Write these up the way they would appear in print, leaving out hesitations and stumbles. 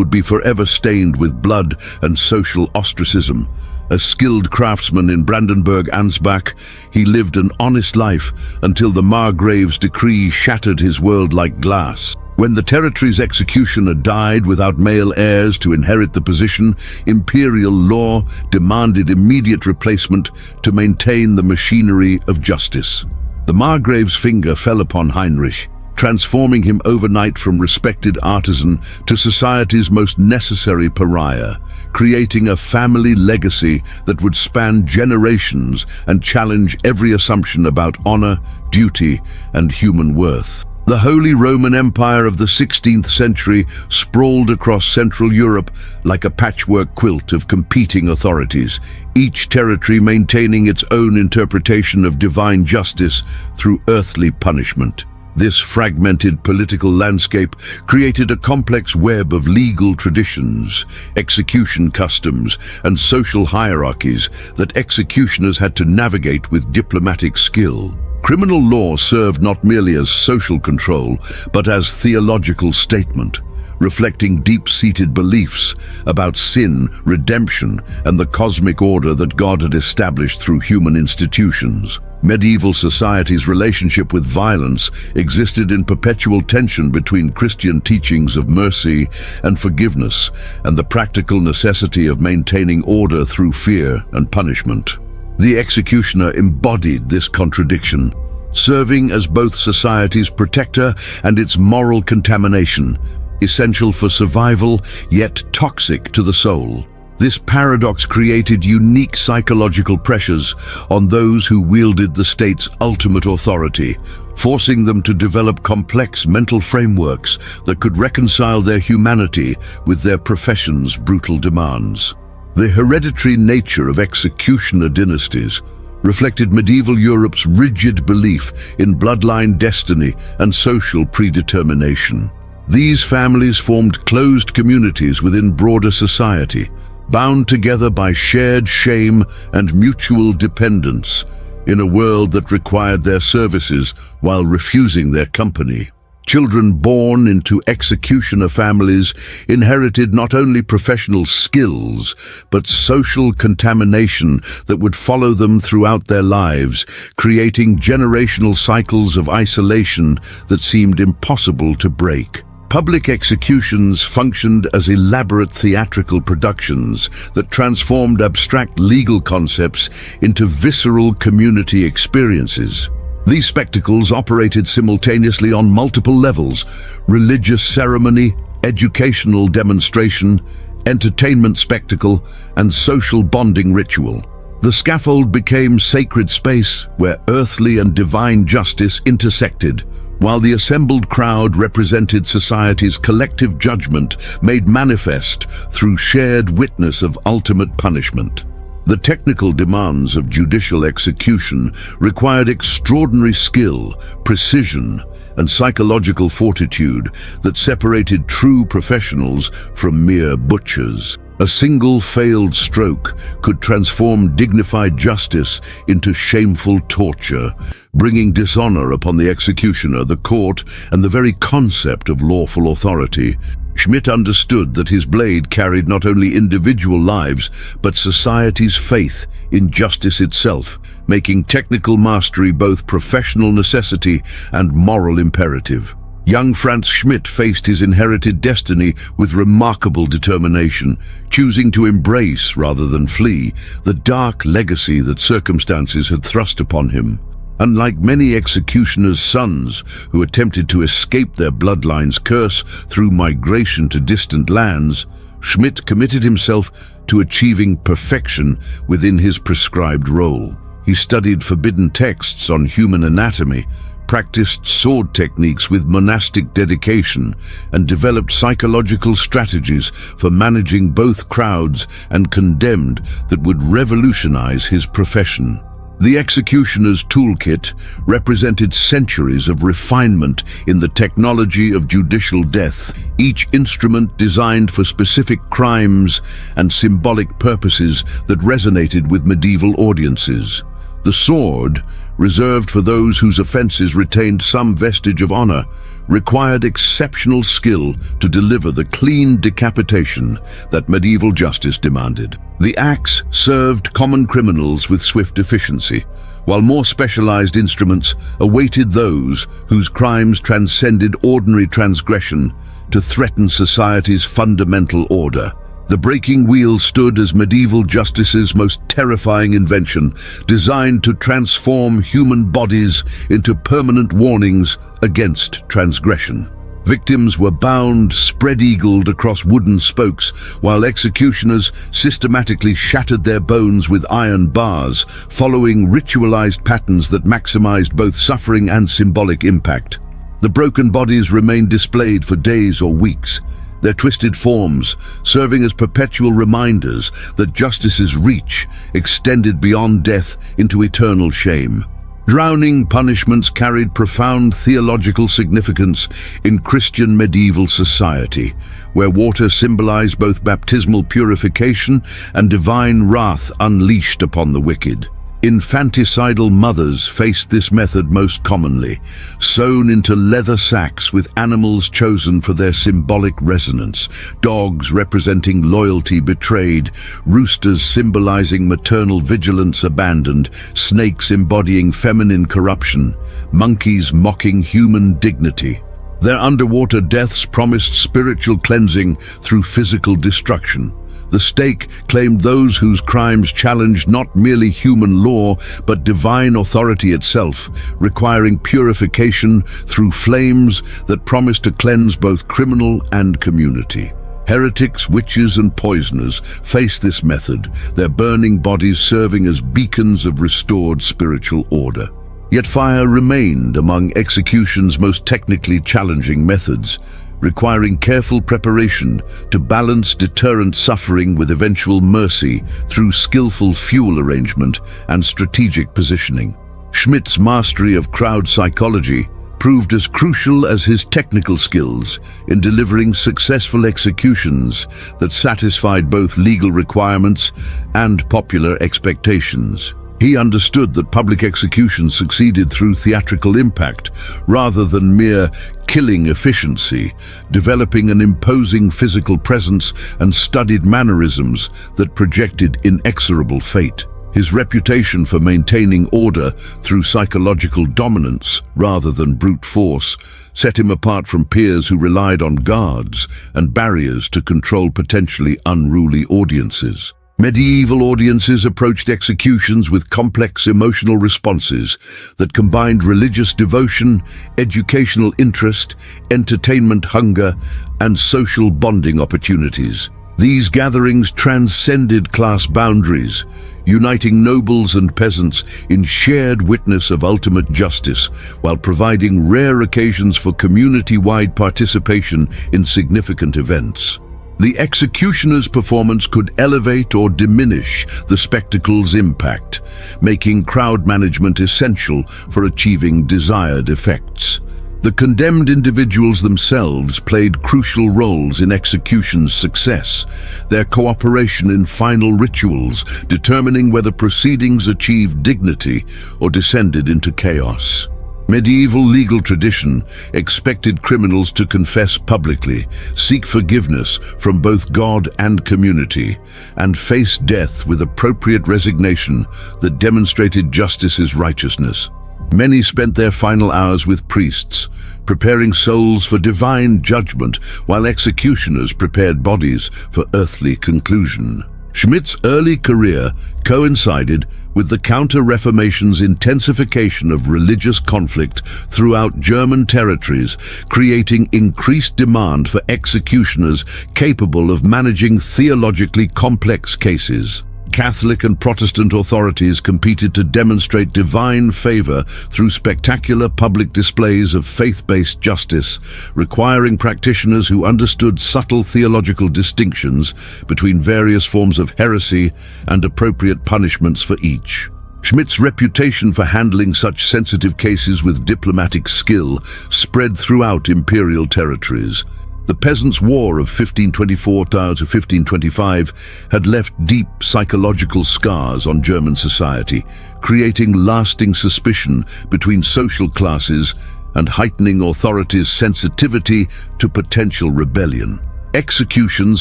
would be forever stained with blood and social ostracism. A skilled craftsman in Brandenburg-Ansbach, he lived an honest life until the Margrave's decree shattered his world like glass. When the territory's executioner died without male heirs to inherit the position, imperial law demanded immediate replacement to maintain the machinery of justice. The Margrave's finger fell upon Heinrich, transforming him overnight from respected artisan to society's most necessary pariah, creating a family legacy that would span generations and challenge every assumption about honor, duty, and human worth. The Holy Roman Empire of the 16th century sprawled across Central Europe like a patchwork quilt of competing authorities, each territory maintaining its own interpretation of divine justice through earthly punishment. This fragmented political landscape created a complex web of legal traditions, execution customs, and social hierarchies that executioners had to navigate with diplomatic skill. Criminal law served not merely as social control, but as theological statement, reflecting deep-seated beliefs about sin, redemption, and the cosmic order that God had established through human institutions. Medieval society's relationship with violence existed in perpetual tension between Christian teachings of mercy and forgiveness and the practical necessity of maintaining order through fear and punishment. The executioner embodied this contradiction, serving as both society's protector and its moral contamination, essential for survival yet toxic to the soul. This paradox created unique psychological pressures on those who wielded the state's ultimate authority, forcing them to develop complex mental frameworks that could reconcile their humanity with their profession's brutal demands. The hereditary nature of executioner dynasties reflected medieval Europe's rigid belief in bloodline destiny and social predetermination. These families formed closed communities within broader society, bound together by shared shame and mutual dependence, in a world that required their services while refusing their company. Children born into executioner families inherited not only professional skills, but social contamination that would follow them throughout their lives, creating generational cycles of isolation that seemed impossible to break. Public executions functioned as elaborate theatrical productions that transformed abstract legal concepts into visceral community experiences. These spectacles operated simultaneously on multiple levels: religious ceremony, educational demonstration, entertainment spectacle, and social bonding ritual. The scaffold became sacred space where earthly and divine justice intersected, while the assembled crowd represented society's collective judgment made manifest through shared witness of ultimate punishment. The technical demands of judicial execution required extraordinary skill, precision, and psychological fortitude that separated true professionals from mere butchers. A single failed stroke could transform dignified justice into shameful torture, bringing dishonor upon the executioner, the court, and the very concept of lawful authority. Schmidt understood that his blade carried not only individual lives, but society's faith in justice itself, making technical mastery both professional necessity and moral imperative. Young Frantz Schmidt faced his inherited destiny with remarkable determination, choosing to embrace rather than flee the dark legacy that circumstances had thrust upon him. Unlike many executioners' sons who attempted to escape their bloodline's curse through migration to distant lands, Schmidt committed himself to achieving perfection within his prescribed role. He studied forbidden texts on human anatomy, practiced sword techniques with monastic dedication, and developed psychological strategies for managing both crowds and condemned that would revolutionize his profession. The executioner's toolkit represented centuries of refinement in the technology of judicial death, each instrument designed for specific crimes and symbolic purposes that resonated with medieval audiences. The sword, reserved for those whose offenses retained some vestige of honor, required exceptional skill to deliver the clean decapitation that medieval justice demanded. The axe served common criminals with swift efficiency, while more specialized instruments awaited those whose crimes transcended ordinary transgression to threaten society's fundamental order. The breaking wheel stood as medieval justice's most terrifying invention, designed to transform human bodies into permanent warnings against transgression. Victims were bound, spread-eagled across wooden spokes, while executioners systematically shattered their bones with iron bars, following ritualized patterns that maximized both suffering and symbolic impact. The broken bodies remained displayed for days or weeks, their twisted forms serving as perpetual reminders that justice's reach extended beyond death into eternal shame. Drowning punishments carried profound theological significance in Christian medieval society, where water symbolized both baptismal purification and divine wrath unleashed upon the wicked. Infanticidal mothers faced this method most commonly, sewn into leather sacks with animals chosen for their symbolic resonance, dogs representing loyalty betrayed, roosters symbolizing maternal vigilance abandoned, snakes embodying feminine corruption, monkeys mocking human dignity. Their underwater deaths promised spiritual cleansing through physical destruction. The stake claimed those whose crimes challenged not merely human law, but divine authority itself, requiring purification through flames that promised to cleanse both criminal and community. Heretics, witches, and poisoners faced this method, their burning bodies serving as beacons of restored spiritual order. Yet fire remained among execution's most technically challenging methods, requiring careful preparation to balance deterrent suffering with eventual mercy through skillful fuel arrangement and strategic positioning. Schmidt's mastery of crowd psychology proved as crucial as his technical skills in delivering successful executions that satisfied both legal requirements and popular expectations. He understood that public execution succeeded through theatrical impact rather than mere killing efficiency, developing an imposing physical presence and studied mannerisms that projected inexorable fate. His reputation for maintaining order through psychological dominance rather than brute force set him apart from peers who relied on guards and barriers to control potentially unruly audiences. Medieval audiences approached executions with complex emotional responses that combined religious devotion, educational interest, entertainment hunger, and social bonding opportunities. These gatherings transcended class boundaries, uniting nobles and peasants in shared witness of ultimate justice, while providing rare occasions for community-wide participation in significant events. The executioner's performance could elevate or diminish the spectacle's impact, making crowd management essential for achieving desired effects. The condemned individuals themselves played crucial roles in execution's success, their cooperation in final rituals determining whether proceedings achieved dignity or descended into chaos. Medieval legal tradition expected criminals to confess publicly, seek forgiveness from both God and community, and face death with appropriate resignation that demonstrated justice's righteousness. Many spent their final hours with priests, preparing souls for divine judgment, while executioners prepared bodies for earthly conclusion. Schmidt's early career coincided with the Counter-Reformation's intensification of religious conflict throughout German territories, creating increased demand for executioners capable of managing theologically complex cases. Catholic and Protestant authorities competed to demonstrate divine favor through spectacular public displays of faith-based justice, requiring practitioners who understood subtle theological distinctions between various forms of heresy and appropriate punishments for each. Schmidt's reputation for handling such sensitive cases with diplomatic skill spread throughout imperial territories. The Peasants' War of 1524 to 1525 had left deep psychological scars on German society, creating lasting suspicion between social classes and heightening authorities' sensitivity to potential rebellion. Executions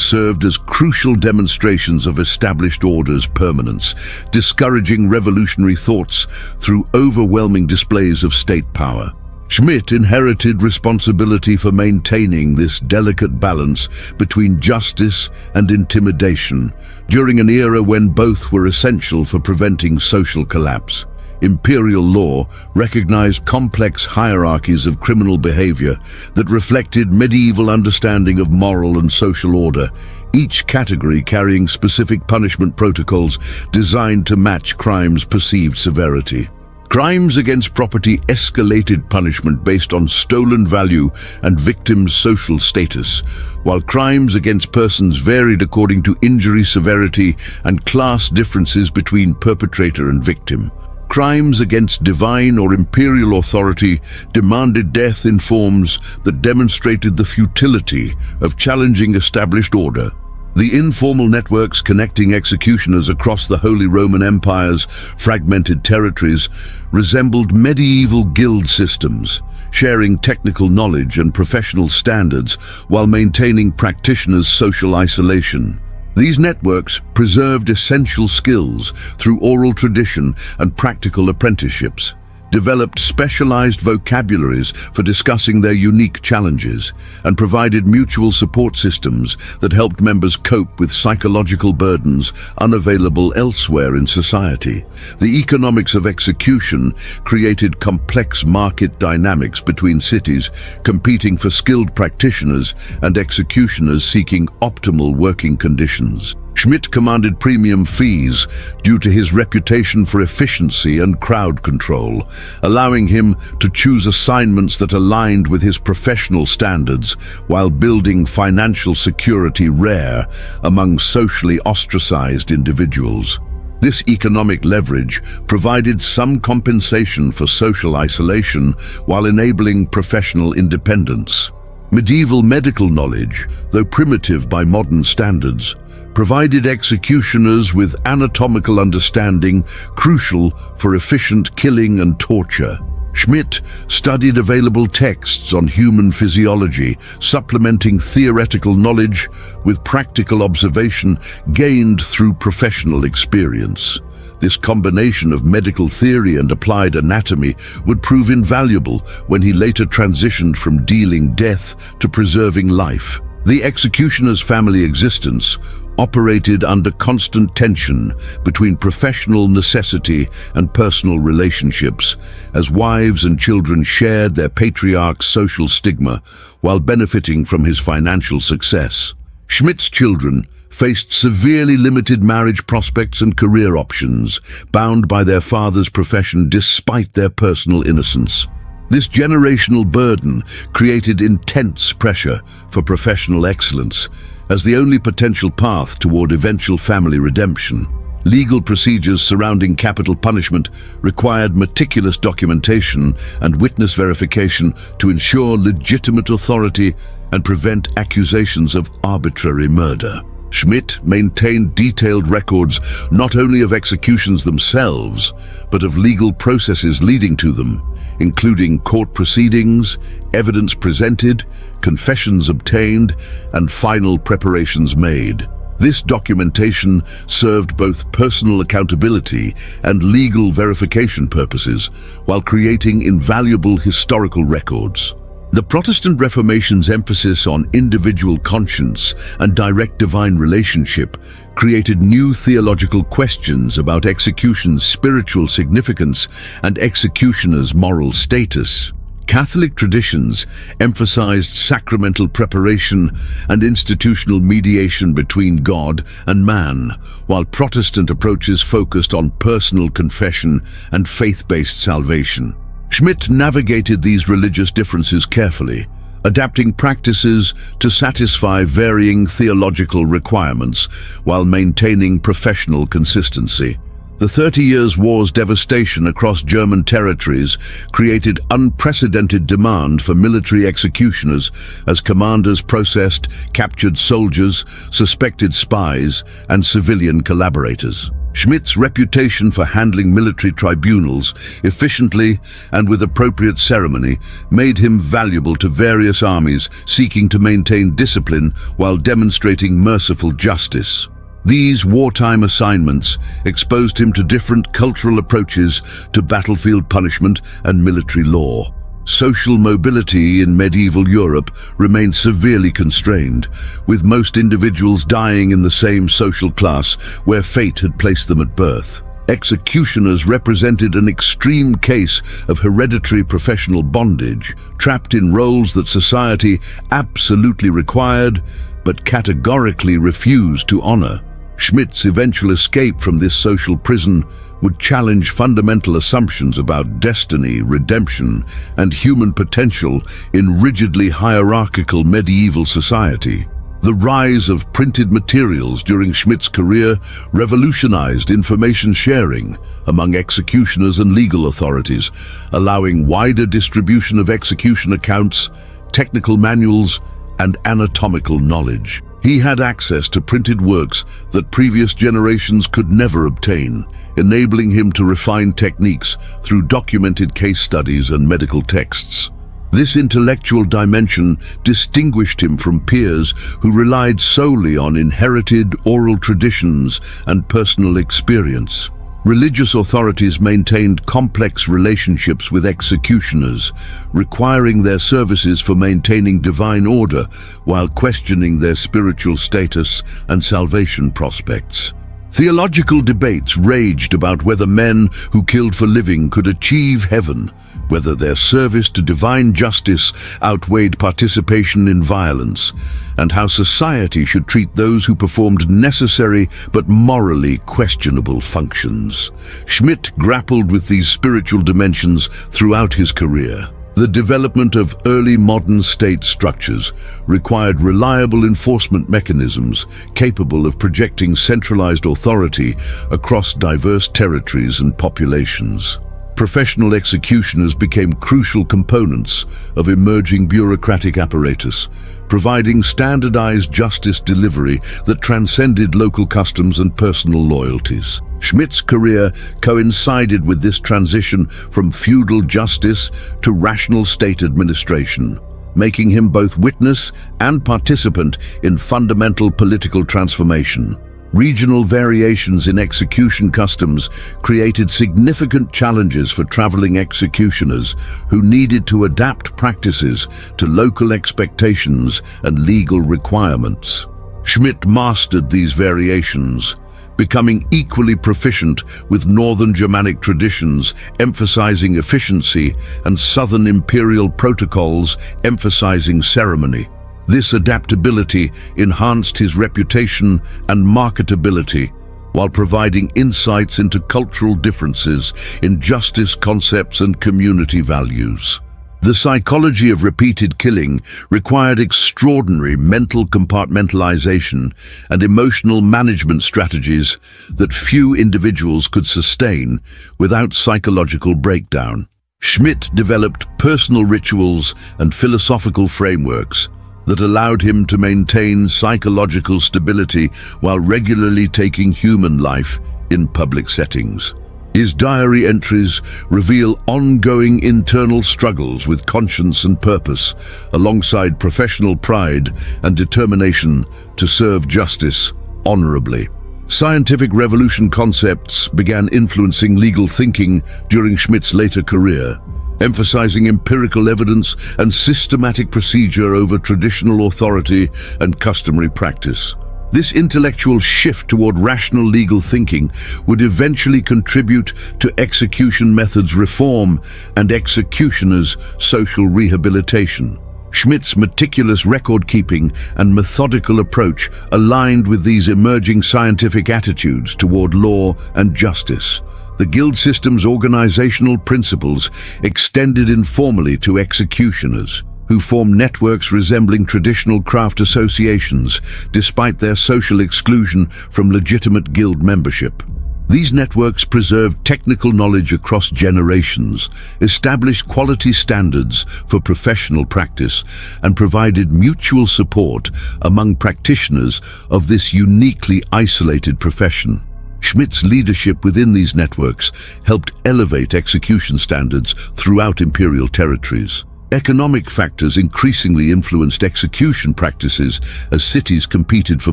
served as crucial demonstrations of established order's permanence, discouraging revolutionary thoughts through overwhelming displays of state power. Schmidt inherited responsibility for maintaining this delicate balance between justice and intimidation during an era when both were essential for preventing social collapse. Imperial law recognized complex hierarchies of criminal behavior that reflected medieval understanding of moral and social order, each category carrying specific punishment protocols designed to match crimes' perceived severity. Crimes against property escalated punishment based on stolen value and victims' social status, while crimes against persons varied according to injury severity and class differences between perpetrator and victim. Crimes against divine or imperial authority demanded death in forms that demonstrated the futility of challenging established order. The informal networks connecting executioners across the Holy Roman Empire's fragmented territories resembled medieval guild systems, sharing technical knowledge and professional standards while maintaining practitioners' social isolation. These networks preserved essential skills through oral tradition and practical apprenticeships, developed specialized vocabularies for discussing their unique challenges, and provided mutual support systems that helped members cope with psychological burdens unavailable elsewhere in society. The economics of execution created complex market dynamics between cities competing for skilled practitioners and executioners seeking optimal working conditions. Schmidt commanded premium fees due to his reputation for efficiency and crowd control, allowing him to choose assignments that aligned with his professional standards while building financial security rare among socially ostracized individuals. This economic leverage provided some compensation for social isolation while enabling professional independence. Medieval medical knowledge, though primitive by modern standards, provided executioners with anatomical understanding crucial for efficient killing and torture. Schmidt studied available texts on human physiology, supplementing theoretical knowledge with practical observation gained through professional experience. This combination of medical theory and applied anatomy would prove invaluable when he later transitioned from dealing death to preserving life. The executioner's family existence operated under constant tension between professional necessity and personal relationships, as wives and children shared their patriarch's social stigma while benefiting from his financial success. Schmidt's children faced severely limited marriage prospects and career options, bound by their father's profession despite their personal innocence. This generational burden created intense pressure for professional excellence as the only potential path toward eventual family redemption. Legal procedures surrounding capital punishment required meticulous documentation and witness verification to ensure legitimate authority and prevent accusations of arbitrary murder. Schmidt maintained detailed records not only of executions themselves, but of legal processes leading to them, including court proceedings, evidence presented, confessions obtained, and final preparations made. This documentation served both personal accountability and legal verification purposes, while creating invaluable historical records. The Protestant Reformation's emphasis on individual conscience and direct divine relationship created new theological questions about execution's spiritual significance and executioner's moral status. Catholic traditions emphasized sacramental preparation and institutional mediation between God and man, while Protestant approaches focused on personal confession and faith-based salvation. Schmidt navigated these religious differences carefully, adapting practices to satisfy varying theological requirements while maintaining professional consistency. The 30 Years' War's devastation across German territories created unprecedented demand for military executioners as commanders processed captured soldiers, suspected spies, and civilian collaborators. Schmidt's reputation for handling military tribunals efficiently and with appropriate ceremony made him valuable to various armies seeking to maintain discipline while demonstrating merciful justice. These wartime assignments exposed him to different cultural approaches to battlefield punishment and military law. Social mobility in medieval Europe remained severely constrained, with most individuals dying in the same social class where fate had placed them at birth. Executioners represented an extreme case of hereditary professional bondage, trapped in roles that society absolutely required but categorically refused to honor. Schmidt's eventual escape from this social prison would challenge fundamental assumptions about destiny, redemption, and human potential in rigidly hierarchical medieval society. The rise of printed materials during Schmidt's career revolutionized information sharing among executioners and legal authorities, allowing wider distribution of execution accounts, technical manuals, and anatomical knowledge. He had access to printed works that previous generations could never obtain, enabling him to refine techniques through documented case studies and medical texts. This intellectual dimension distinguished him from peers who relied solely on inherited oral traditions and personal experience. Religious authorities maintained complex relationships with executioners, requiring their services for maintaining divine order while questioning their spiritual status and salvation prospects. Theological debates raged about whether men who killed for living could achieve heaven, whether their service to divine justice outweighed participation in violence, and how society should treat those who performed necessary but morally questionable functions. Schmidt grappled with these spiritual dimensions throughout his career. The development of early modern state structures required reliable enforcement mechanisms capable of projecting centralized authority across diverse territories and populations. Professional executioners became crucial components of emerging bureaucratic apparatus, providing standardized justice delivery that transcended local customs and personal loyalties. Schmidt's career coincided with this transition from feudal justice to rational state administration, making him both witness and participant in fundamental political transformation. Regional variations in execution customs created significant challenges for traveling executioners who needed to adapt practices to local expectations and legal requirements. Schmidt mastered these variations, becoming equally proficient with Northern Germanic traditions emphasizing efficiency and Southern imperial protocols emphasizing ceremony. This adaptability enhanced his reputation and marketability, while providing insights into cultural differences in justice concepts and community values. The psychology of repeated killing required extraordinary mental compartmentalization and emotional management strategies that few individuals could sustain without psychological breakdown. Schmidt developed personal rituals and philosophical frameworks that allowed him to maintain psychological stability while regularly taking human life in public settings. His diary entries reveal ongoing internal struggles with conscience and purpose, alongside professional pride and determination to serve justice honorably. Scientific revolution concepts began influencing legal thinking during Schmidt's later career, emphasizing empirical evidence and systematic procedure over traditional authority and customary practice. This intellectual shift toward rational legal thinking would eventually contribute to execution methods reform and executioners' social rehabilitation. Schmidt's meticulous record-keeping and methodical approach aligned with these emerging scientific attitudes toward law and justice. The guild system's organizational principles extended informally to executioners, who form networks resembling traditional craft associations despite their social exclusion from legitimate guild membership. These networks preserved technical knowledge across generations, established quality standards for professional practice, and provided mutual support among practitioners of this uniquely isolated profession. Schmidt's leadership within these networks helped elevate execution standards throughout imperial territories. Economic factors increasingly influenced execution practices as cities competed for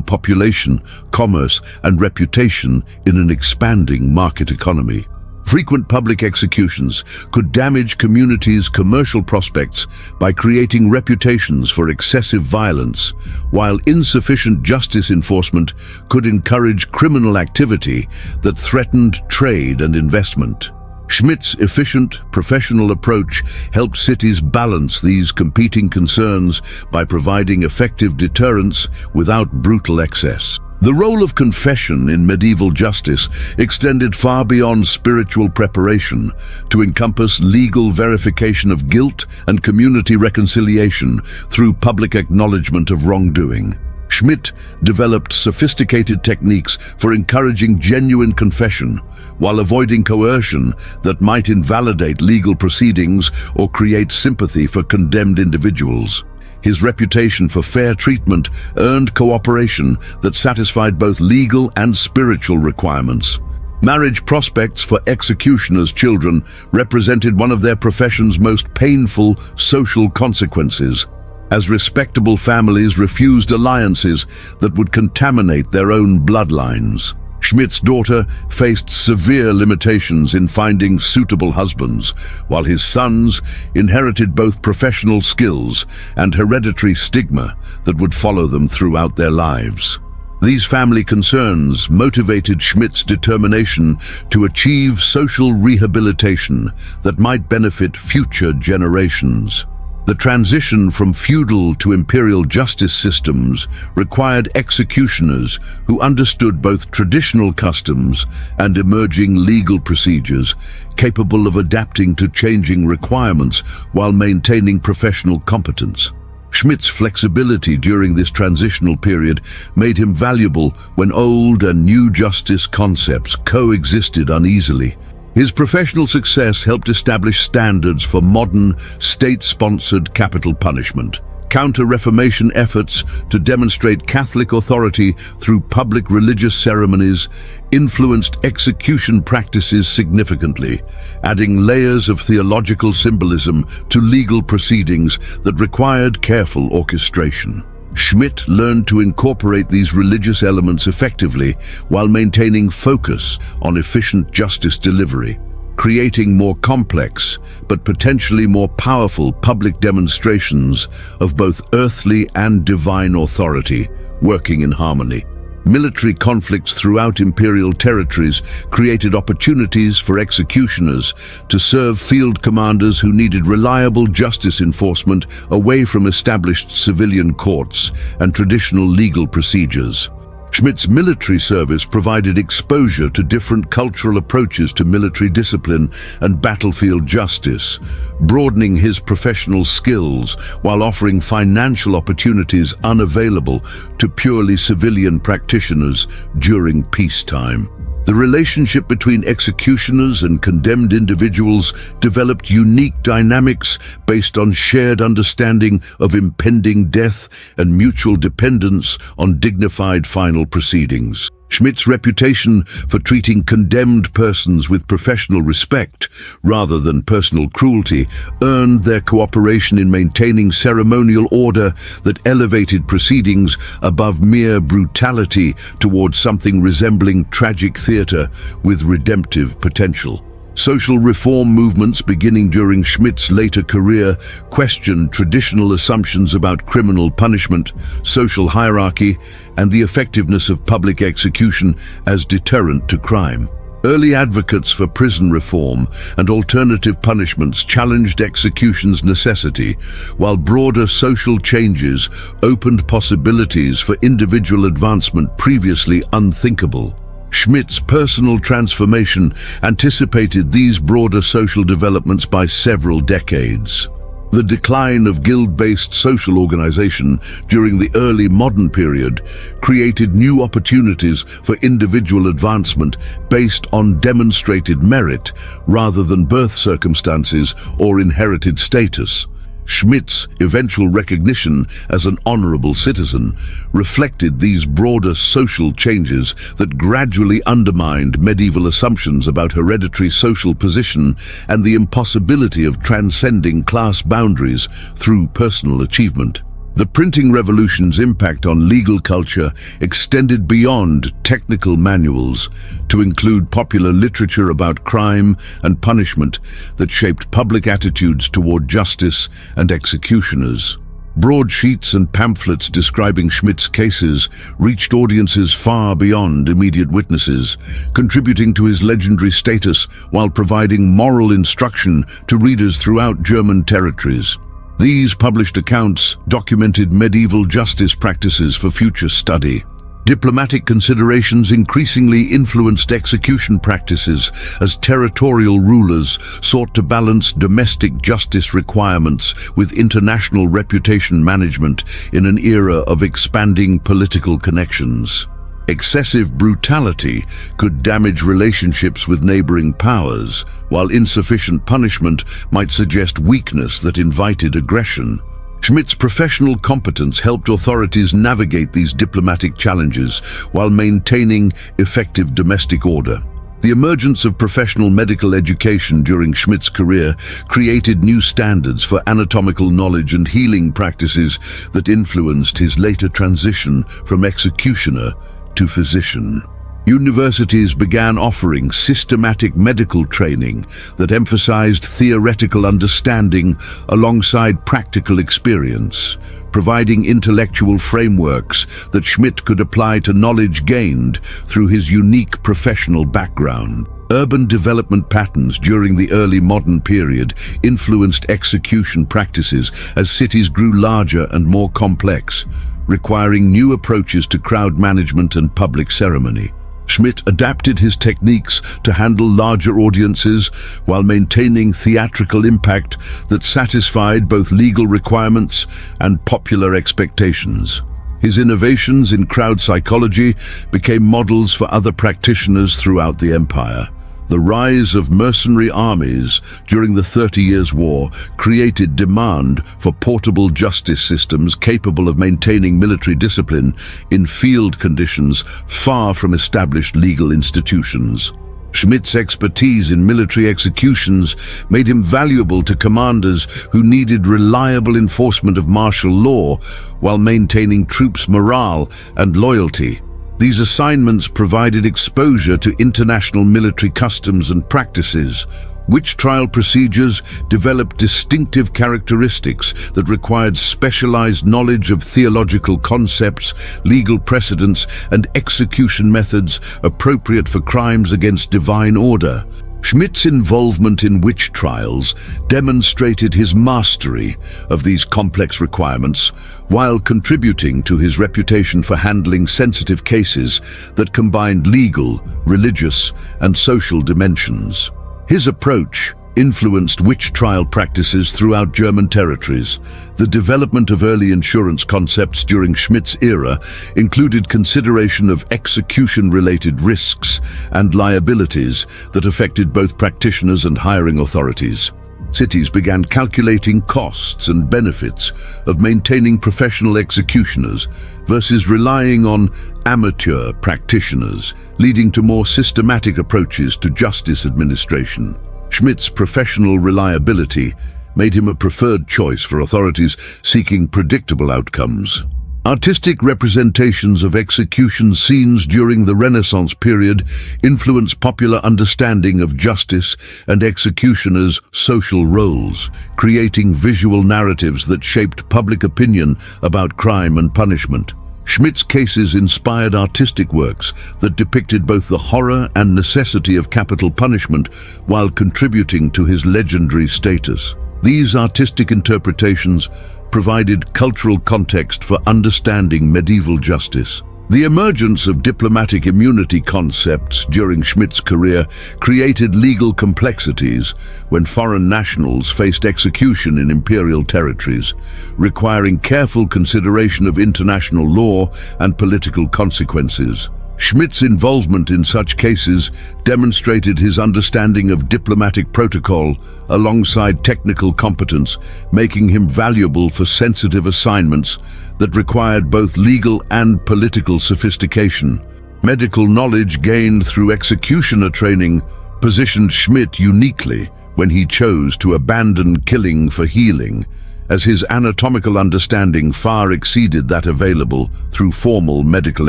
population, commerce, and reputation in an expanding market economy. Frequent public executions could damage communities' commercial prospects by creating reputations for excessive violence, while insufficient justice enforcement could encourage criminal activity that threatened trade and investment. Schmidt's efficient, professional approach helped cities balance these competing concerns by providing effective deterrence without brutal excess. The role of confession in medieval justice extended far beyond spiritual preparation to encompass legal verification of guilt and community reconciliation through public acknowledgement of wrongdoing. Schmidt developed sophisticated techniques for encouraging genuine confession while avoiding coercion that might invalidate legal proceedings or create sympathy for condemned individuals. His reputation for fair treatment earned cooperation that satisfied both legal and spiritual requirements. Marriage prospects for executioners' children represented one of their profession's most painful social consequences, as respectable families refused alliances that would contaminate their own bloodlines. Schmidt's daughter faced severe limitations in finding suitable husbands, while his sons inherited both professional skills and hereditary stigma that would follow them throughout their lives. These family concerns motivated Schmidt's determination to achieve social rehabilitation that might benefit future generations. The transition from feudal to imperial justice systems required executioners who understood both traditional customs and emerging legal procedures, capable of adapting to changing requirements while maintaining professional competence. Schmidt's flexibility during this transitional period made him valuable when old and new justice concepts coexisted uneasily. His professional success helped establish standards for modern, state-sponsored capital punishment. Counter-Reformation efforts to demonstrate Catholic authority through public religious ceremonies influenced execution practices significantly, adding layers of theological symbolism to legal proceedings that required careful orchestration. Schmidt learned to incorporate these religious elements effectively while maintaining focus on efficient justice delivery, creating more complex but potentially more powerful public demonstrations of both earthly and divine authority working in harmony. Military conflicts throughout imperial territories created opportunities for executioners to serve field commanders who needed reliable justice enforcement away from established civilian courts and traditional legal procedures. Schmidt's military service provided exposure to different cultural approaches to military discipline and battlefield justice, broadening his professional skills while offering financial opportunities unavailable to purely civilian practitioners during peacetime. The relationship between executioners and condemned individuals developed unique dynamics based on shared understanding of impending death and mutual dependence on dignified final proceedings. Schmidt's reputation for treating condemned persons with professional respect rather than personal cruelty earned their cooperation in maintaining ceremonial order that elevated proceedings above mere brutality towards something resembling tragic theater with redemptive potential. Social reform movements beginning during Schmidt's later career questioned traditional assumptions about criminal punishment, social hierarchy, and the effectiveness of public execution as deterrent to crime. Early advocates for prison reform and alternative punishments challenged execution's necessity, while broader social changes opened possibilities for individual advancement previously unthinkable. Schmidt's personal transformation anticipated these broader social developments by several decades. The decline of guild-based social organization during the early modern period created new opportunities for individual advancement based on demonstrated merit rather than birth circumstances or inherited status. Schmidt's eventual recognition as an honorable citizen reflected these broader social changes that gradually undermined medieval assumptions about hereditary social position and the impossibility of transcending class boundaries through personal achievement. The printing revolution's impact on legal culture extended beyond technical manuals to include popular literature about crime and punishment that shaped public attitudes toward justice and executioners. Broadsheets and pamphlets describing Schmidt's cases reached audiences far beyond immediate witnesses, contributing to his legendary status while providing moral instruction to readers throughout German territories. These published accounts documented medieval justice practices for future study. Diplomatic considerations increasingly influenced execution practices as territorial rulers sought to balance domestic justice requirements with international reputation management in an era of expanding political connections. Excessive brutality could damage relationships with neighboring powers, while insufficient punishment might suggest weakness that invited aggression. Schmidt's professional competence helped authorities navigate these diplomatic challenges while maintaining effective domestic order. The emergence of professional medical education during Schmidt's career created new standards for anatomical knowledge and healing practices that influenced his later transition from executioner to physician. Universities began offering systematic medical training that emphasized theoretical understanding alongside practical experience, providing intellectual frameworks that Schmidt could apply to knowledge gained through his unique professional background. Urban development patterns during the early modern period influenced execution practices as cities grew larger and more complex, requiring new approaches to crowd management and public ceremony. Schmidt adapted his techniques to handle larger audiences while maintaining theatrical impact that satisfied both legal requirements and popular expectations. His innovations in crowd psychology became models for other practitioners throughout the empire. The rise of mercenary armies during the 30 Years' War created demand for portable justice systems capable of maintaining military discipline in field conditions far from established legal institutions. Schmidt's expertise in military executions made him valuable to commanders who needed reliable enforcement of martial law while maintaining troops' morale and loyalty. These assignments provided exposure to international military customs and practices. Witch trial procedures developed distinctive characteristics that required specialized knowledge of theological concepts, legal precedents, and execution methods appropriate for crimes against divine order. Schmidt's involvement in witch trials demonstrated his mastery of these complex requirements while contributing to his reputation for handling sensitive cases that combined legal, religious, and social dimensions. His approach influenced witch trial practices throughout German territories. The development of early insurance concepts during Schmidt's era included consideration of execution-related risks and liabilities that affected both practitioners and hiring authorities. Cities began calculating costs and benefits of maintaining professional executioners versus relying on amateur practitioners, leading to more systematic approaches to justice administration. Schmidt's professional reliability made him a preferred choice for authorities seeking predictable outcomes. Artistic representations of execution scenes during the Renaissance period influenced popular understanding of justice and executioners' social roles, creating visual narratives that shaped public opinion about crime and punishment. Schmidt's cases inspired artistic works that depicted both the horror and necessity of capital punishment while contributing to his legendary status. These artistic interpretations provided cultural context for understanding medieval justice. The emergence of diplomatic immunity concepts during Schmidt's career created legal complexities when foreign nationals faced execution in imperial territories, requiring careful consideration of international law and political consequences. Schmidt's involvement in such cases demonstrated his understanding of diplomatic protocol alongside technical competence, making him valuable for sensitive assignments that required both legal and political sophistication. Medical knowledge gained through executioner training positioned Schmidt uniquely when he chose to abandon killing for healing, as his anatomical understanding far exceeded that available through formal medical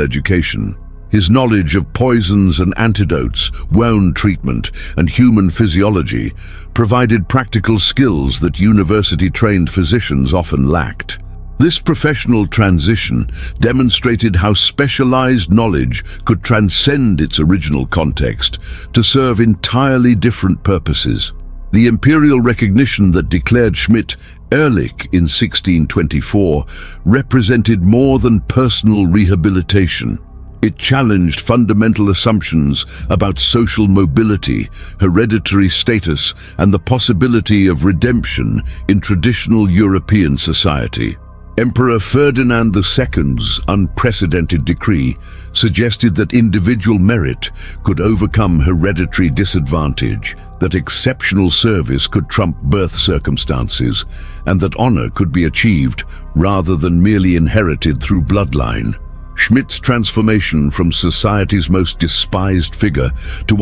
education. His knowledge of poisons and antidotes, wound treatment, and human physiology provided practical skills that university-trained physicians often lacked. This professional transition demonstrated how specialized knowledge could transcend its original context to serve entirely different purposes. The imperial recognition that declared Schmidt Ehrlich in 1624 represented more than personal rehabilitation. It challenged fundamental assumptions about social mobility, hereditary status, and the possibility of redemption in traditional European society. Emperor Ferdinand II's unprecedented decree suggested that individual merit could overcome hereditary disadvantage, that exceptional service could trump birth circumstances, and that honor could be achieved rather than merely inherited through bloodline. Schmidt's transformation from society's most despised figure to